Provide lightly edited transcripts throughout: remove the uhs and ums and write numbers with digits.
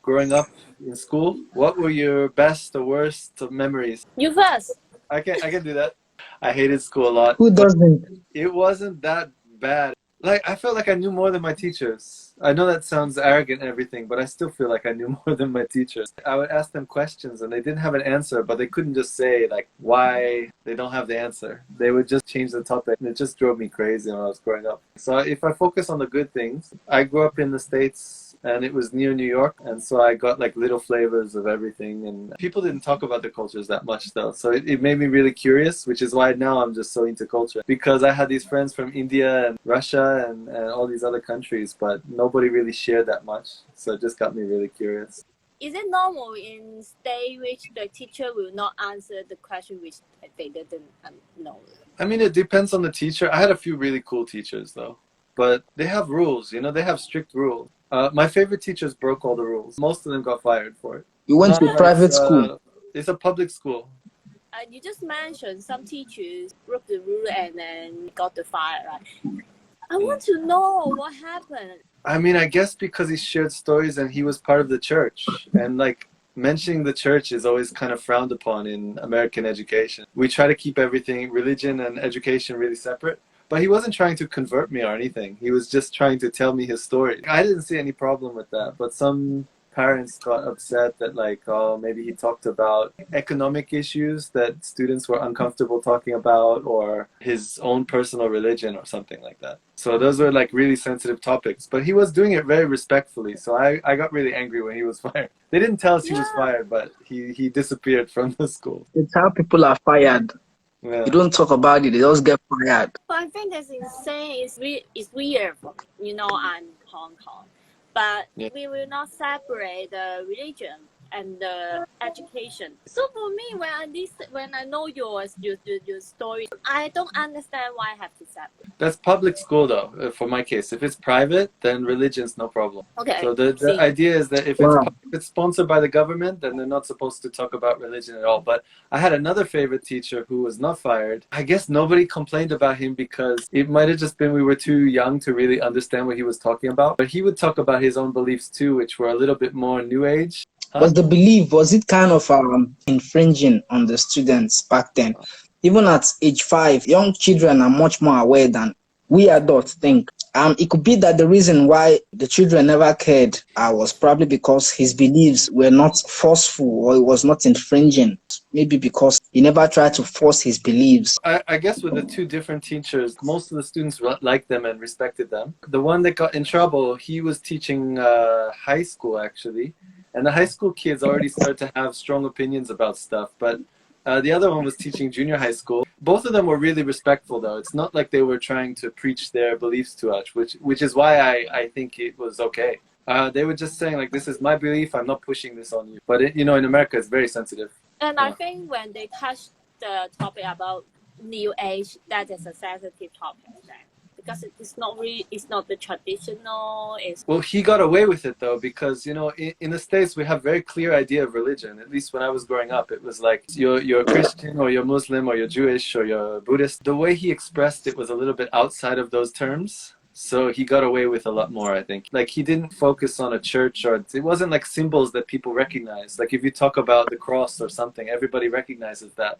growing up in school, what were your best or worst memories? You first. I can do that. I hated school a lot, Who but doesn't? it wasn't that bad. Like, I felt like I knew more than my teachers. I know that sounds arrogant and everything, but I still feel like I knew more than my teachers. I would ask them questions and they didn't have an answer, but they couldn't just say like why they don't have the answer. They would just change the topic, and it just drove me crazy when I was growing up. So if I focus on the good things, I grew up in the States and it was near New York, and so I got like little flavors of everything, and people didn't talk about the cultures that much though, so it made me really curious, which is why now I'm just so into culture, because I had these friends from India and Russia and all these other countries, but nobody really shared that much, so it just got me really curious. Is it normal in state which the teacher will not answer the question which they didn't know? I mean, it depends on the teacher. I had a few really cool teachers though, but they have rules, you know, they have strict rules. My favorite teachers broke all the rules. Most of them got fired for it. You went to a private school. It's a public school. You just mentioned some teachers broke the rule and then got the fire, right? I want to know what happened. I mean, I guess because he shared stories and he was part of the church. And like mentioning the church is always kind of frowned upon in American education. We try to keep everything, religion and education, really separate. But he wasn't trying to convert me or anything. He was just trying to tell me his story. I didn't see any problem with that. But some parents got upset that like, oh, maybe he talked about economic issues that students were uncomfortable talking about, or his own personal religion or something like that. So those were like really sensitive topics. But he was doing it very respectfully. So I got really angry when he was fired. They didn't tell us he was fired, but he disappeared from the school. It's how people are fired. Yeah. You don't talk about it, they just get fired. But I think that's insane. It's weird. You know, I'm Hong Kong. But we will not separate the religion and the education. So for me, when I know your story, I don't understand why I have to separate. That's public school though, for my case. If it's private, then religion's no problem. Okay. So the idea is that if it's sponsored by the government, then they're not supposed to talk about religion at all. But I had another favorite teacher who was not fired. I guess nobody complained about him because it might have just been we were too young to really understand what he was talking about. But he would talk about his own beliefs too, which were a little bit more new age. Was the belief, was it kind of infringing on the students back then? Even at age 5, young children are much more aware than we adults think. It could be that the reason why the children never cared was probably because his beliefs were not forceful, or it was not infringing. Maybe because he never tried to force his beliefs. I guess with the two different teachers, most of the students liked them and respected them. The one that got in trouble, he was teaching high school actually. And the high school kids already started to have strong opinions about stuff. But the other one was teaching junior high school. Both of them were really respectful, though. It's not like they were trying to preach their beliefs to us, which is why I think it was okay. They were just saying, like, this is my belief. I'm not pushing this on you. But, in America, it's very sensitive. And I think when they touch the topic about New Age, that is a sensitive topic then. Because it's not the traditional. Well, he got away with it though, because in the States we have very clear idea of religion. At least when I was growing up, it was like you're a Christian or you're Muslim or you're Jewish or you're Buddhist. The way he expressed it was a little bit outside of those terms. So he got away with a lot more, I think. Like he didn't focus on a church, or it wasn't like symbols that people recognize. Like if you talk about the cross or something, everybody recognizes that.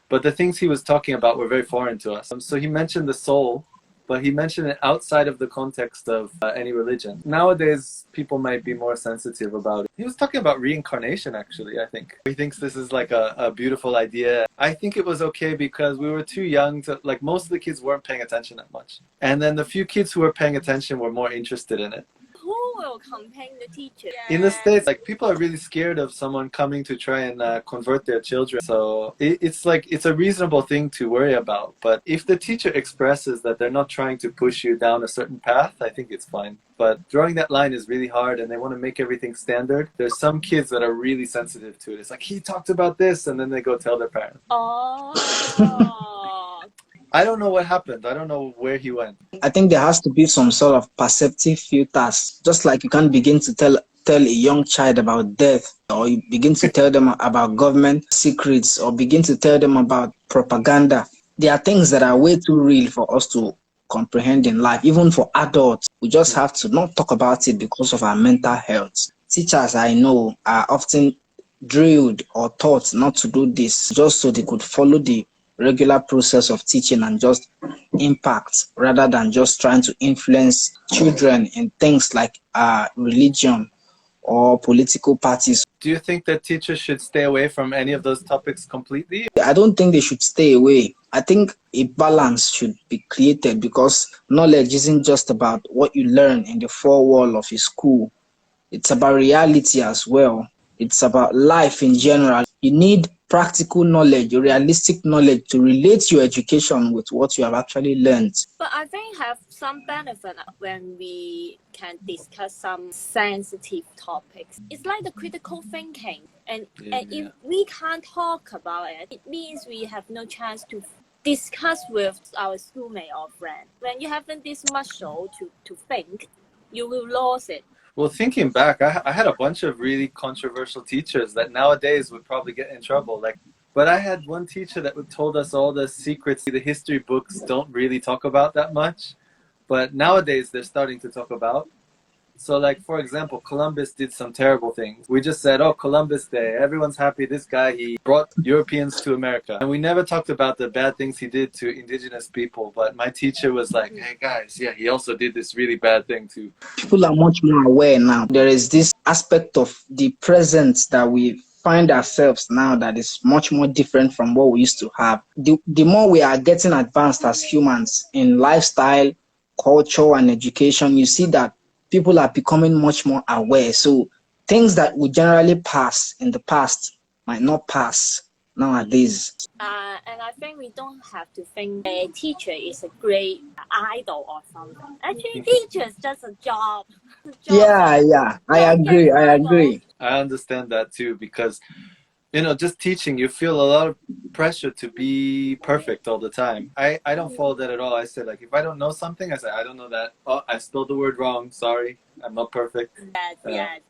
But the things he was talking about were very foreign to us. So he mentioned the soul, but he mentioned it outside of the context of any religion. Nowadays, people might be more sensitive about it. He was talking about reincarnation, actually, I think. He thinks this is like a beautiful idea. I think it was okay because we were too young to, like, most of the kids weren't paying attention that much. And then the few kids who were paying attention were more interested in it. Who will campaign the teacher? In the States, like, people are really scared of someone coming to try and convert their children. So it's like, it's a reasonable thing to worry about. But if the teacher expresses that they're not trying to push you down a certain path, I think it's fine. But drawing that line is really hard, and they want to make everything standard. There's some kids that are really sensitive to it. It's like, he talked about this, and then they go tell their parents. Oh. I don't know what happened. I don't know where he went. I think there has to be some sort of perceptive filters. Just like you can't begin to tell a young child about death, or you begin to tell them about government secrets, or begin to tell them about propaganda. There are things that are way too real for us to comprehend in life, even for adults. We just have to not talk about it because of our mental health. teachers I know are often drilled or taught not to do this just so they could follow the regular process of teaching and just impact rather than just trying to influence children in things like religion or political parties. Do you think that teachers should stay away from any of those topics completely? I don't think they should stay away. I think a balance should be created because knowledge isn't just about what you learn in the four wall of a school. It's about reality as well. It's about life in general. You need practical knowledge, realistic knowledge to relate your education with what you have actually learned. But I think have some benefit when we can discuss some sensitive topics. It's like the critical thinking. And if we can't talk about it, it means we have no chance to discuss with our schoolmate or friend. When you haven't this muscle to think, you will lose it. Well, thinking back, I had a bunch of really controversial teachers that nowadays would probably get in trouble. But I had one teacher that told us all the secrets the history books don't really talk about that much, but nowadays they're starting to talk about. So like, for example, Columbus did some terrible things. We just said, oh, Columbus Day, everyone's happy. This guy, he brought Europeans to America. And we never talked about the bad things he did to indigenous people. But my teacher was like, hey guys, yeah, he also did this really bad thing too. People are much more aware now. There is this aspect of the present that we find ourselves now that is much more different from what we used to have. The more we are getting advanced as humans in lifestyle, culture, and education, you see that people are becoming much more aware. So things that would generally pass in the past might not pass nowadays. And I think we don't have to think a teacher is a great idol or something. Actually, teacher is just a job. Yeah, I agree. I understand that too, because just teaching, you feel a lot of pressure to be perfect all the time. I don't follow that at all. I said, like, if I don't know something, I say, I don't know that. Oh, I spelled the word wrong. Sorry. I'm not perfect. Yes.